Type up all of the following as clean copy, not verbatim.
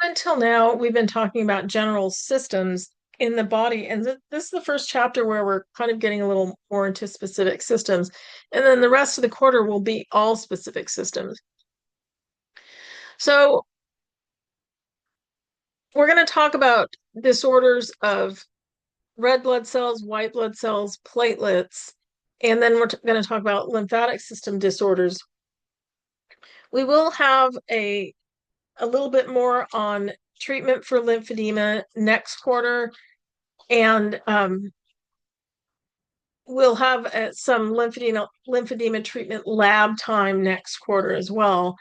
Until now, we've been talking about general systems in the body, and this is the first chapter where we're kind of getting a little more into specific systems. And then the rest of the quarter will be all specific systems. So we're going to talk about disorders of red blood cells, white blood cells, platelets, and then we're going to talk about lymphatic system disorders. We will have a little bit more on treatment for lymphedema next quarter, and we'll have some lymphedema treatment lab time next quarter as well.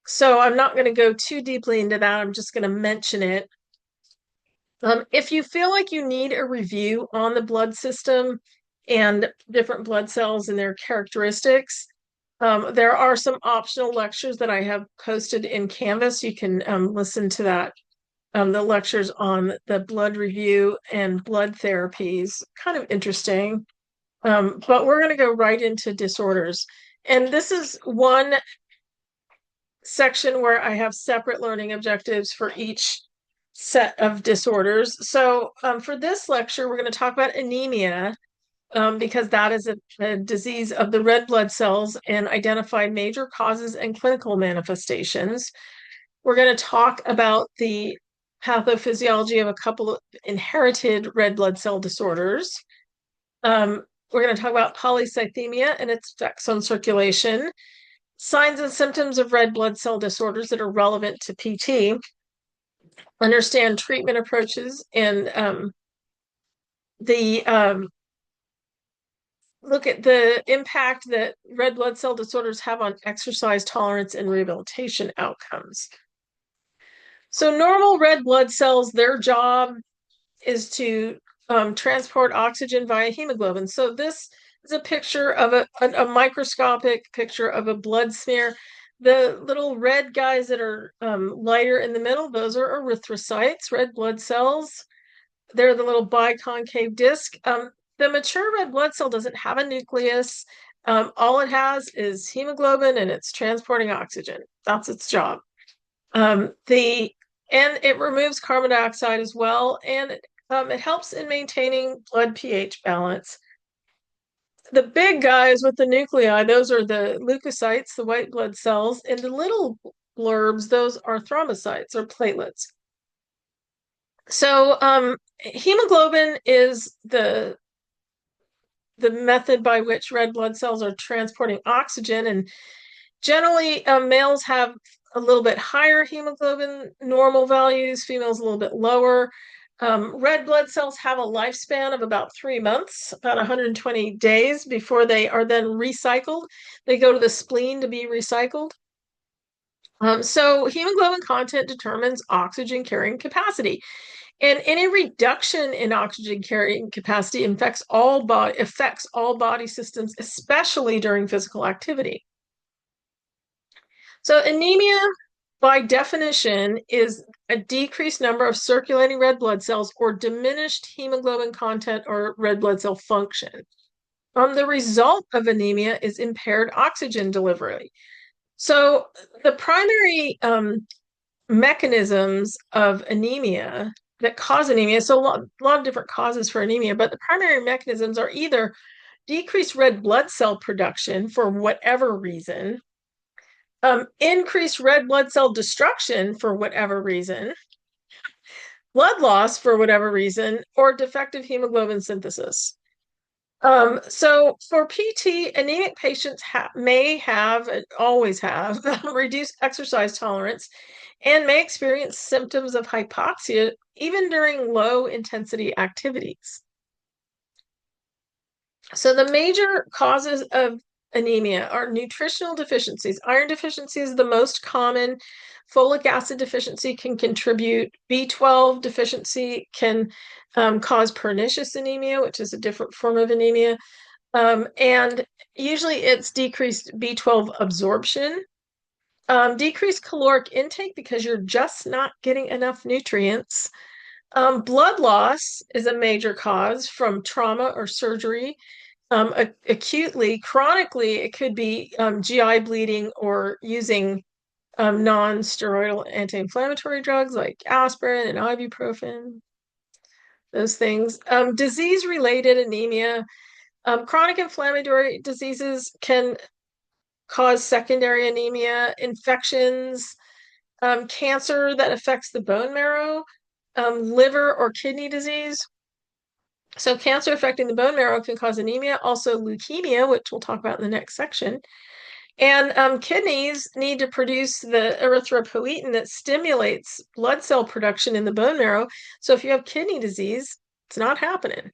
So I'm not going to go too deeply into that. I'm just going to mention it. If you feel like you need a review on the blood system and different blood cells and their characteristics, there are some optional lectures that I have posted in Canvas. You can listen to that. The lectures on the blood review and blood therapies, kind of interesting. But we're going to go right into disorders. And this is one section where I have separate learning objectives for each set of disorders. So for this lecture, we're going to talk about anemia, because that is a disease of the red blood cells and identify major causes and clinical manifestations. We're going to talk about the pathophysiology of a couple of inherited red blood cell disorders. We're going to talk about polycythemia and its effects on circulation, signs and symptoms of red blood cell disorders that are relevant to PT, understand treatment approaches, and look at the impact that red blood cell disorders have on exercise tolerance and rehabilitation outcomes. So normal red blood cells, their job is to transport oxygen via hemoglobin. So this is a picture of a microscopic picture of a blood smear. The little red guys that are lighter in the middle, those are erythrocytes, red blood cells. They're the little biconcave disc. The mature red blood cell doesn't have a nucleus. All it has is hemoglobin, and it's transporting oxygen. That's its job. And it removes carbon dioxide as well, and it helps in maintaining blood pH balance. The big guys with the nuclei, those are the leukocytes, the white blood cells, and the little blurbs, those are thrombocytes or platelets. So hemoglobin is the method by which red blood cells are transporting oxygen, and generally males have a little bit higher hemoglobin normal values, females a little bit lower. Red blood cells have a lifespan of about 3 months, about 120 days before they are then recycled. They go to the spleen to be recycled. So hemoglobin content determines oxygen carrying capacity. And any reduction in oxygen carrying capacity affects all body systems, especially during physical activity. So anemia, by definition, is a decreased number of circulating red blood cells or diminished hemoglobin content or red blood cell function. The result of anemia is impaired oxygen delivery. So the primary mechanisms of anemia that cause anemia, so a lot of different causes for anemia, but the primary mechanisms are either decreased red blood cell production for whatever reason, increased red blood cell destruction for whatever reason, blood loss for whatever reason, or defective hemoglobin synthesis. So for PT, anemic patients may have, and always have, reduced exercise tolerance and may experience symptoms of hypoxia even during low intensity activities. So the major causes of anemia are nutritional deficiencies. Iron deficiency is the most common. Folic acid deficiency can contribute. B12 deficiency can cause pernicious anemia, which is a different form of anemia. And usually it's decreased B12 absorption. Decreased caloric intake because you're just not getting enough nutrients. Blood loss is a major cause from trauma or surgery. Acutely, chronically, it could be GI bleeding or using non-steroidal anti-inflammatory drugs like aspirin and ibuprofen, those things. Disease-related anemia. Chronic inflammatory diseases can cause secondary anemia, infections, cancer that affects the bone marrow, liver or kidney disease. So cancer affecting the bone marrow can cause anemia, also leukemia, which we'll talk about in the next section. And kidneys need to produce the erythropoietin that stimulates blood cell production in the bone marrow. So if you have kidney disease, it's not happening.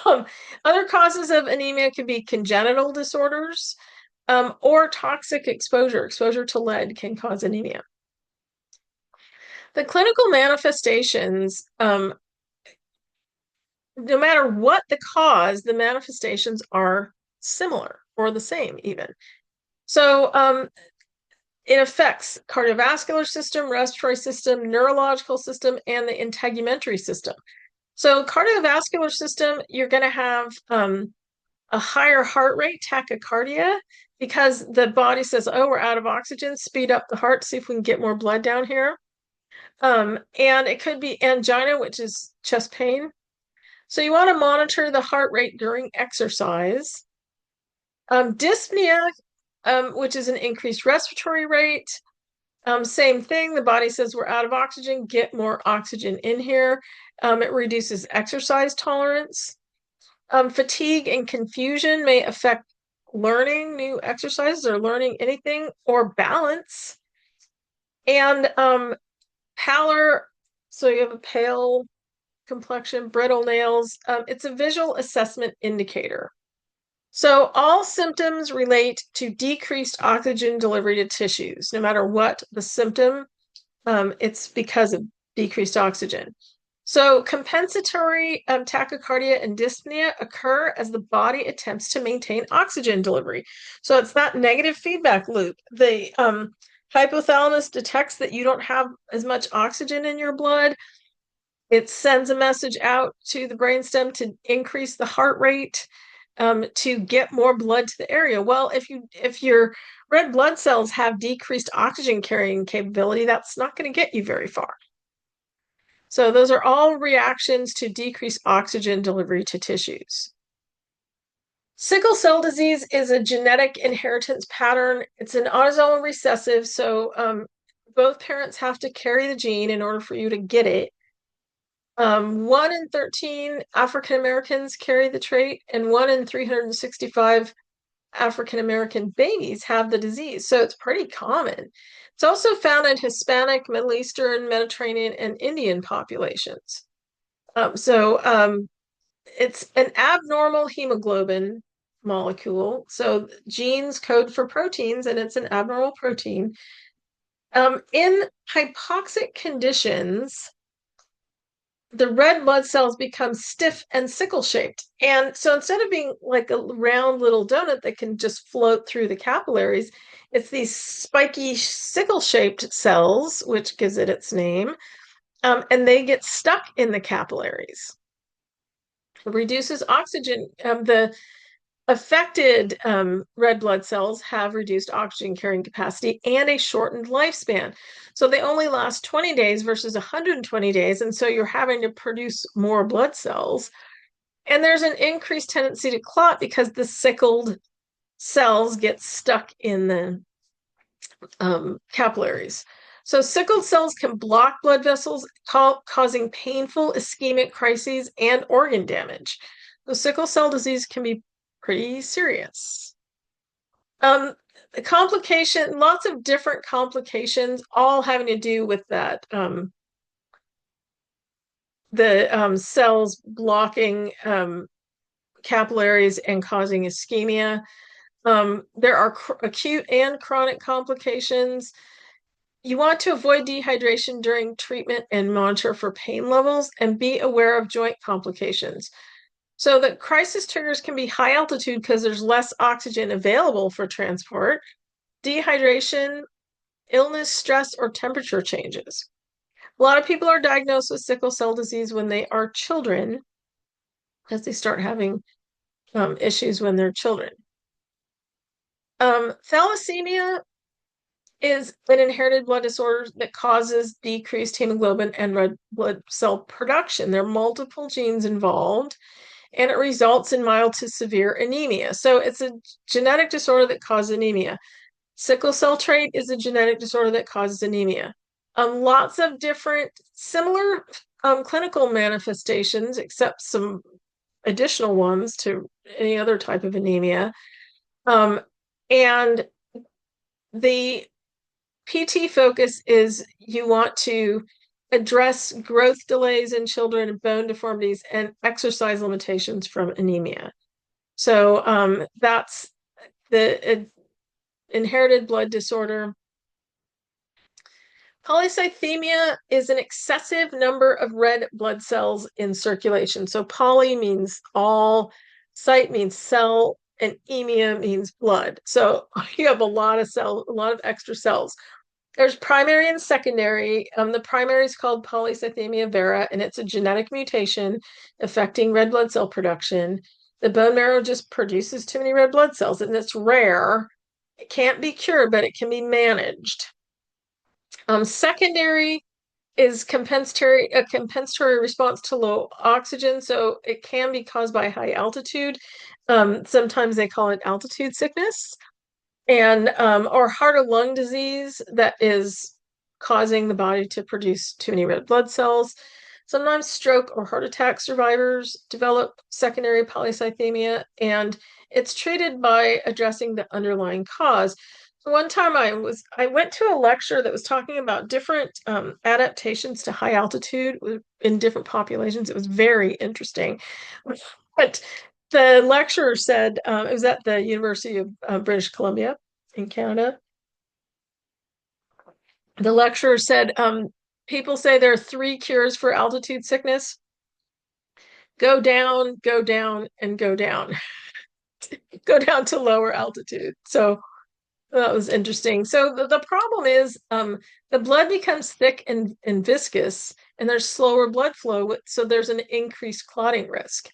Other causes of anemia could be congenital disorders or toxic exposure. Exposure to lead can cause anemia. The clinical manifestations, no matter what the cause, the manifestations are similar or the same even. So it affects cardiovascular system, respiratory system, neurological system, and the integumentary system. So cardiovascular system, you're going to have a higher heart rate, tachycardia, because the body says, oh, we're out of oxygen, speed up the heart, see if we can get more blood down here. And it could be angina, which is chest pain. So you want to monitor the heart rate during exercise. Dyspnea, which is an increased respiratory rate. Same thing, the body says we're out of oxygen, get more oxygen in here. It reduces exercise tolerance. Fatigue and confusion may affect learning new exercises or learning anything or balance. And pallor, so you have a pale complexion, brittle nails. It's a visual assessment indicator. So all symptoms relate to decreased oxygen delivery to tissues. No matter what the symptom, it's because of decreased oxygen. So compensatory tachycardia and dyspnea occur as the body attempts to maintain oxygen delivery. So it's that negative feedback loop. The hypothalamus detects that you don't have as much oxygen in your blood. It sends a message out to the brainstem to increase the heart rate, to get more blood to the area. Well, if your red blood cells have decreased oxygen carrying capability, that's not going to get you very far. So those are all reactions to decreased oxygen delivery to tissues. Sickle cell disease is a genetic inheritance pattern. It's an autosomal recessive, so both parents have to carry the gene in order for you to get it. 1 in 13 African Americans carry the trait, and 1 in 365 African American babies have the disease. So it's pretty common. It's also found in Hispanic, Middle Eastern, Mediterranean, and Indian populations. It's an abnormal hemoglobin molecule. So genes code for proteins, and it's an abnormal protein. In hypoxic conditions, the red blood cells become stiff and sickle-shaped. And so instead of being like a round little donut that can just float through the capillaries, it's these spiky sickle-shaped cells, which gives it its name, and they get stuck in the capillaries. It reduces oxygen. The affected red blood cells have reduced oxygen carrying capacity and a shortened lifespan. So they only last 20 days versus 120 days. And so you're having to produce more blood cells. And there's an increased tendency to clot because the sickled cells get stuck in the capillaries. So sickled cells can block blood vessels, causing painful ischemic crises and organ damage. So sickle cell disease can be pretty serious. Lots of different complications, all having to do with that, the cells blocking capillaries and causing ischemia. There are acute and chronic complications. You want to avoid dehydration during treatment and monitor for pain levels and be aware of joint complications. So the crisis triggers can be high altitude because there's less oxygen available for transport, dehydration, illness, stress, or temperature changes. A lot of people are diagnosed with sickle cell disease when they are children, as they start having issues when they're children. Thalassemia is an inherited blood disorder that causes decreased hemoglobin and red blood cell production. There are multiple genes involved, and it results in mild to severe anemia. So it's a genetic disorder that causes anemia. Sickle cell trait is a genetic disorder that causes anemia. Lots of different similar clinical manifestations, except some additional ones to any other type of anemia. And the PT focus is you want to address growth delays in children, bone deformities, and exercise limitations from anemia. So that's the inherited blood disorder. Polycythemia is an excessive number of red blood cells in circulation. So poly means all, cyte means cell, and emia means blood. So you have a lot of extra cells. There's primary and secondary. The primary is called polycythemia vera, and it's a genetic mutation affecting red blood cell production. The bone marrow just produces too many red blood cells, and it's rare. It can't be cured, but it can be managed. Secondary is a compensatory response to low oxygen, so it can be caused by high altitude. Sometimes they call it altitude sickness, and or heart or lung disease that is causing the body to produce too many red blood cells. Sometimes stroke or heart attack survivors develop secondary polycythemia, and it's treated by addressing the underlying cause. So one time I went to a lecture that was talking about different adaptations to high altitude in different populations. It was very interesting. But the lecturer said, it was at the University of British Columbia in Canada. The lecturer said, people say there are three cures for altitude sickness: go down, and go down. Go down to lower altitude. So that was interesting. So the problem is the blood becomes thick and viscous, and there's slower blood flow, so there's an increased clotting risk.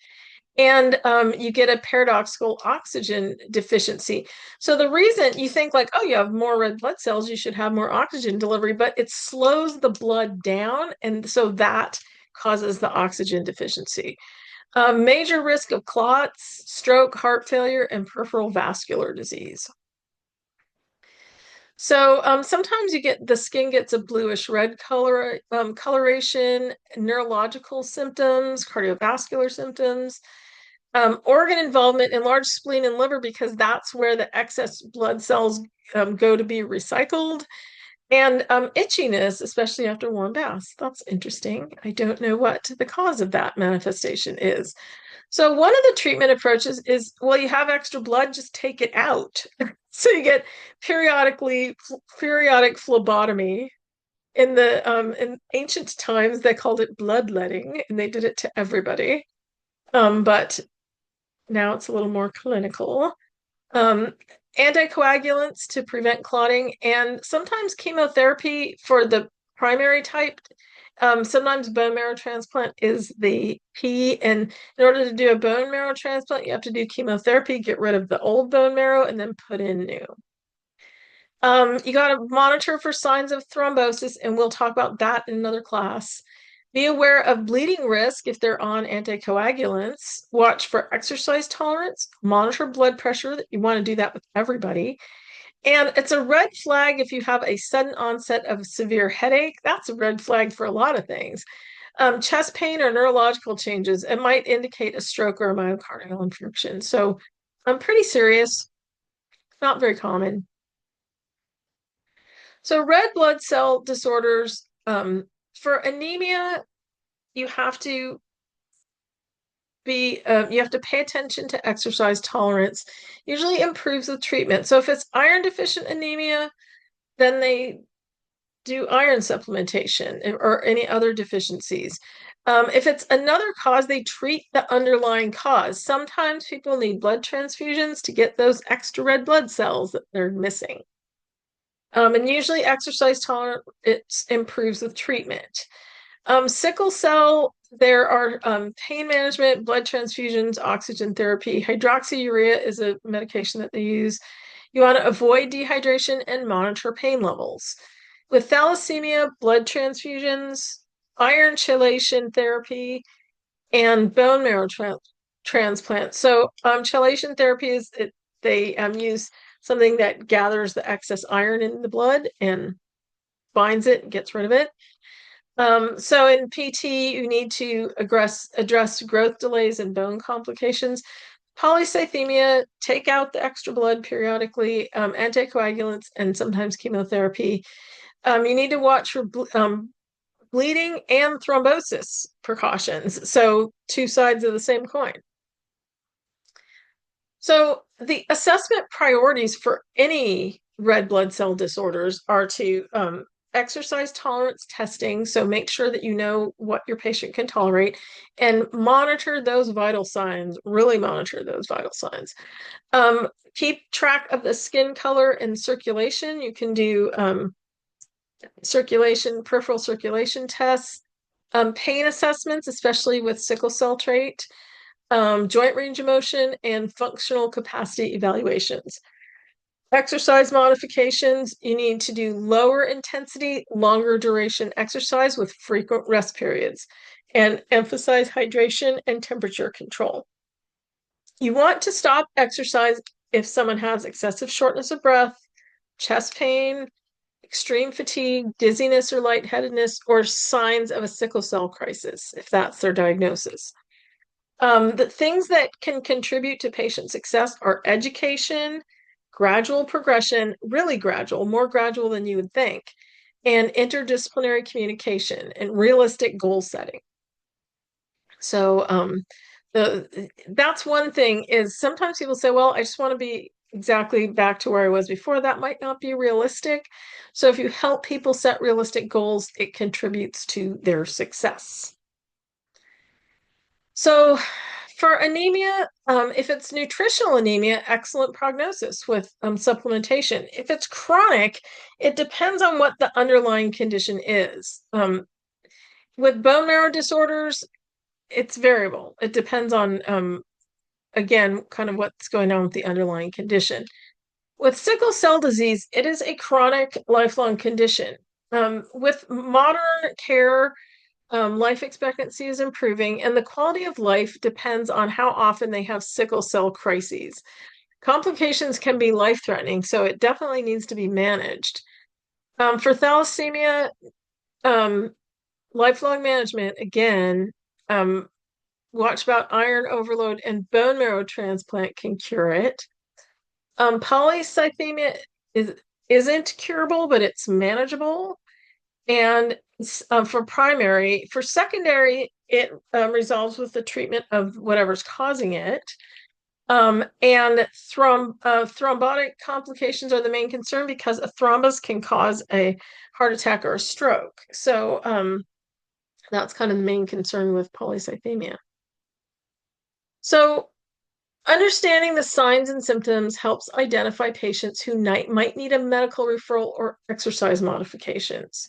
And you get a paradoxical oxygen deficiency. So the reason you think like, oh, you have more red blood cells, you should have more oxygen delivery, but it slows the blood down, and so that causes the oxygen deficiency. Major risk of clots, stroke, heart failure, and peripheral vascular disease. So sometimes the skin gets a bluish red coloration, neurological symptoms, cardiovascular symptoms, organ involvement in large spleen and liver, because that's where the excess blood cells go to be recycled, and itchiness, especially after warm baths. That's interesting. I don't know what the cause of that manifestation is. So one of the treatment approaches is, well, you have extra blood, just take it out. So you get periodic phlebotomy. In ancient times, they called it bloodletting, and they did it to everybody. But now it's a little more clinical. Um, Anticoagulants to prevent clotting, and sometimes chemotherapy for the primary type. Sometimes bone marrow transplant is the key, and in order to do a bone marrow transplant, you have to do chemotherapy, get rid of the old bone marrow, and then put in new. You got to monitor for signs of thrombosis, and we'll talk about that in another class. Be aware of bleeding risk if they're on anticoagulants. Watch for exercise tolerance. Monitor blood pressure. You want to do that with everybody. And it's a red flag if you have a sudden onset of severe headache. That's a red flag for a lot of things. Chest pain or neurological changes. It might indicate a stroke or a myocardial infarction. So I'm pretty serious. Not very common. So red blood cell disorders, for anemia, you have to pay attention to exercise tolerance. Usually improves with treatment. So if it's iron deficient anemia, then they do iron supplementation or any other deficiencies. If it's another cause, they treat the underlying cause. Sometimes people need blood transfusions to get those extra red blood cells that they're missing. And usually exercise tolerance, it improves with treatment. Sickle cell, there are pain management, blood transfusions, oxygen therapy. Hydroxyurea is a medication that they use. You want to avoid dehydration and monitor pain levels. With thalassemia, blood transfusions, iron chelation therapy, and bone marrow transplant. So, chelation therapy is they use something that gathers the excess iron in the blood and binds it and gets rid of it. So in PT, you need to address growth delays and bone complications. Polycythemia, take out the extra blood periodically, anticoagulants, and sometimes chemotherapy. You need to watch for bleeding and thrombosis precautions. So two sides of the same coin. So the assessment priorities for any red blood cell disorders are to exercise tolerance testing. So make sure that you know what your patient can tolerate and monitor those vital signs, really monitor those vital signs. Keep track of the skin color and circulation. You can do peripheral circulation tests, pain assessments, especially with sickle cell trait, joint range of motion, and functional capacity evaluations. Exercise modifications, you need to do lower intensity, longer duration exercise with frequent rest periods and emphasize hydration and temperature control. You want to stop exercise if someone has excessive shortness of breath, chest pain, extreme fatigue, dizziness or lightheadedness, or signs of a sickle cell crisis, if that's their diagnosis. The things that can contribute to patient success are education, gradual progression, really gradual, more gradual than you would think, and interdisciplinary communication and realistic goal setting. So that's one thing is sometimes people say, well, I just want to be exactly back to where I was before. That might not be realistic. So if you help people set realistic goals, it contributes to their success. So for anemia, if it's nutritional anemia, excellent prognosis with supplementation. If it's chronic, it depends on what the underlying condition is. With bone marrow disorders, it's variable. It depends on, again, kind of what's going on with the underlying condition. With sickle cell disease, it is a chronic, lifelong condition. With modern care, life expectancy is improving, and the quality of life depends on how often they have sickle cell crises. Complications can be life-threatening, so it definitely needs to be managed. For thalassemia, lifelong management, again, watch about iron overload and bone marrow transplant can cure it. Polycythemia isn't curable, but it's manageable. And for primary, for secondary, it resolves with the treatment of whatever's causing it. And thrombotic complications are the main concern because a thrombus can cause a heart attack or a stroke. So that's kind of the main concern with polycythemia. So understanding the signs and symptoms helps identify patients who might need a medical referral or exercise modifications.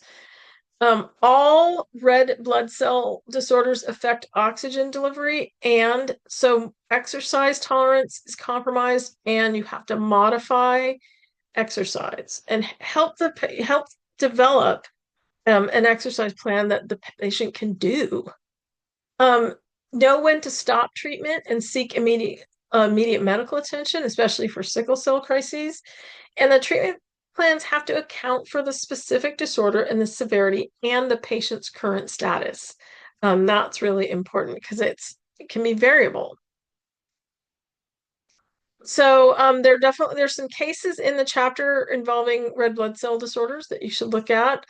All red blood cell disorders affect oxygen delivery, and so exercise tolerance is compromised, and you have to modify exercise and help develop an exercise plan that the patient can do. Know when to stop treatment and seek immediate medical attention, especially for sickle cell crises. And the treatment plans have to account for the specific disorder and the severity and the patient's current status. That's really important because it can be variable. So there's some cases in the chapter involving red blood cell disorders that you should look at.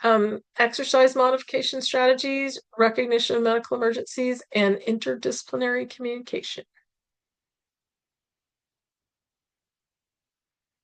Exercise modification strategies, recognition of medical emergencies, and interdisciplinary communication.